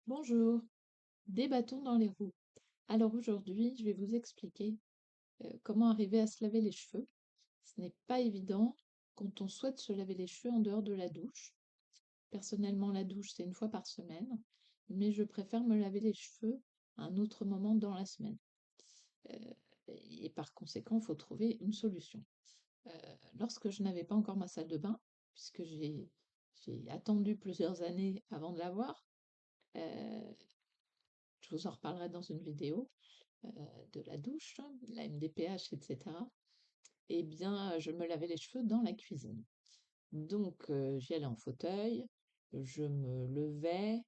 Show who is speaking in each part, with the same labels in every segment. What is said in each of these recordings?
Speaker 1: Bonjour, des bâtons dans les roues. Alors aujourd'hui, je vais vous expliquer comment arriver à se laver les cheveux. Ce n'est pas évident quand on souhaite se laver les cheveux en dehors de la douche. Personnellement, la douche, c'est une fois par semaine, mais je préfère me laver les cheveux à un autre moment dans la semaine. Euh, et par conséquent, il faut trouver une solution. Lorsque je n'avais pas encore ma salle de bain, puisque j'ai attendu plusieurs années avant de l'avoir, euh, je vous en reparlerai dans une vidéo, de la douche, la MDPH, etc., eh bien, je me lavais les cheveux dans la cuisine. Donc, j'y allais en fauteuil, je me levais,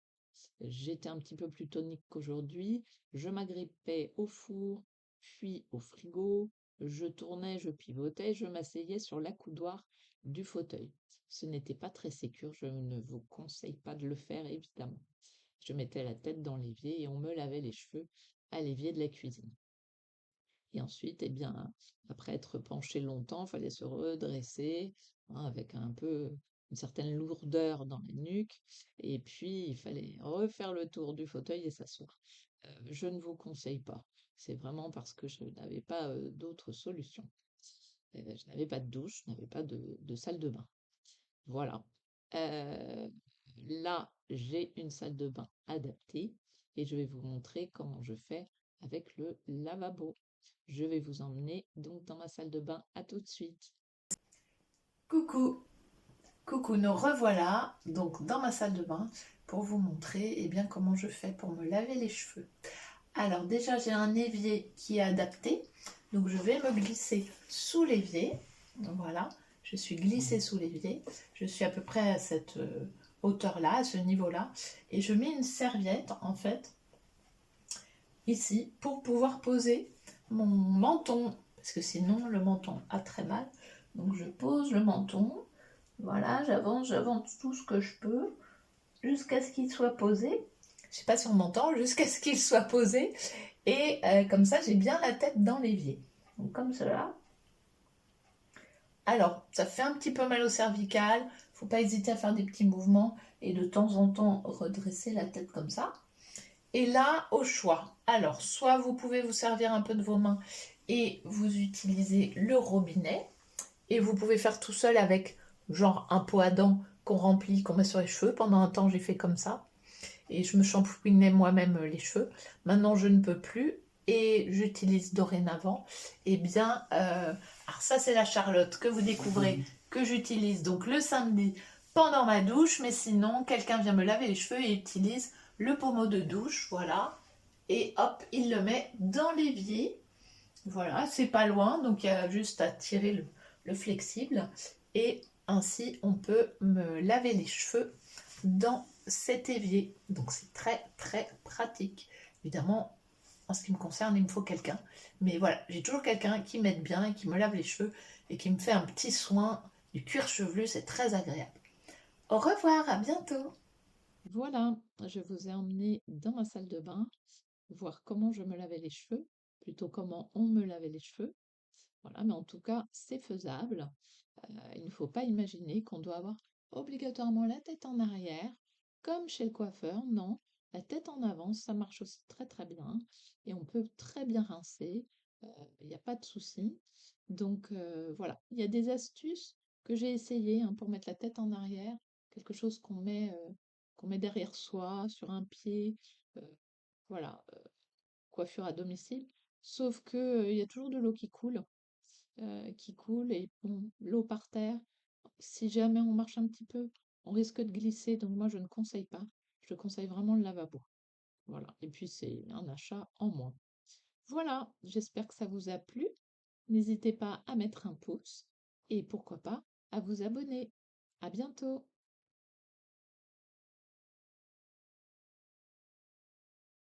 Speaker 1: j'étais un petit peu plus tonique qu'aujourd'hui, je m'agrippais au four, puis au frigo, je tournais, je pivotais, je m'asseyais sur l'accoudoir du fauteuil. Ce n'était pas très sécure, je ne vous conseille pas de le faire, évidemment. Je mettais la tête dans l'évier et on me lavait les cheveux à l'évier de la cuisine. Et ensuite, eh bien, après être penché longtemps, il fallait se redresser, hein, avec un peu une certaine lourdeur dans la nuque. Et puis, il fallait refaire le tour du fauteuil et s'asseoir. Je ne vous conseille pas. C'est vraiment parce que je n'avais pas d'autre solution. Je n'avais pas de douche, je n'avais pas de salle de bain. Voilà. Euh, Là, j'ai une salle de bain adaptée et je vais vous montrer comment je fais avec le lavabo. Je vais vous emmener donc dans ma salle de bain. À tout de suite.
Speaker 2: Coucou, coucou, nous revoilà donc dans ma salle de bain pour vous montrer bien comment je fais pour me laver les cheveux. Alors déjà j'ai un évier qui est adapté, donc je vais me glisser sous l'évier. Voilà, je suis glissée sous l'évier, je suis à peu près à cette hauteur-là, à ce niveau-là, et je mets une serviette en fait ici pour pouvoir poser mon menton, parce que sinon le menton a très mal. Donc je pose le menton. Voilà, j'avance tout ce que je peux jusqu'à ce qu'il soit posé. Je sais pas si on m'entend, jusqu'à ce qu'il soit posé. Et comme ça, j'ai bien la tête dans l'évier. Donc comme cela. Alors, ça fait un petit peu mal au cervical. Faut pas hésiter à faire des petits mouvements et de temps en temps redresser la tête comme ça. Et là, au choix. Alors, soit vous pouvez vous servir un peu de vos mains et vous utilisez le robinet. Et vous pouvez faire tout seul avec genre un pot à dents qu'on remplit, qu'on met sur les cheveux. Pendant un temps, j'ai fait comme ça. Et je me shampouinais moi-même les cheveux. Maintenant, je ne peux plus. Et j'utilise dorénavant. Eh bien, alors ça, c'est la Charlotte que vous découvrez, que j'utilise donc le samedi pendant ma douche. Mais sinon, quelqu'un vient me laver les cheveux et utilise le pommeau de douche. Voilà. Et hop, il le met dans l'évier. Voilà, c'est pas loin, donc il y a juste à tirer le flexible et ainsi on peut me laver les cheveux dans cet évier. Donc c'est très très pratique. Évidemment, en ce qui me concerne, il me faut quelqu'un. Mais voilà, j'ai toujours quelqu'un qui m'aide bien et qui me lave les cheveux et qui me fait un petit soin du cuir chevelu, c'est très agréable. Au revoir, à bientôt.
Speaker 1: Voilà, je vous ai emmené dans ma salle de bain, voir comment je me lavais les cheveux, plutôt comment on me lavait les cheveux. Voilà, mais en tout cas, c'est faisable. Il ne faut pas imaginer qu'on doit avoir obligatoirement la tête en arrière, comme chez le coiffeur. Non, la tête en avant, ça marche aussi très très bien. Et on peut très bien rincer. Il n'y a pas de souci. Donc voilà, il y a des astuces que j'ai essayées, hein, pour mettre la tête en arrière, quelque chose qu'on met derrière soi, sur un pied. euh, voilà, coiffure à domicile. Sauf que il y a toujours de l'eau qui coule et bon, l'eau par terre, si jamais on marche un petit peu, on risque de glisser, donc moi je ne conseille pas. Je conseille vraiment le lavabo. Voilà. Et puis c'est un achat en moins. Voilà, j'espère que ça vous a plu. N'hésitez pas à mettre un pouce et pourquoi pas à vous abonner. À bientôt!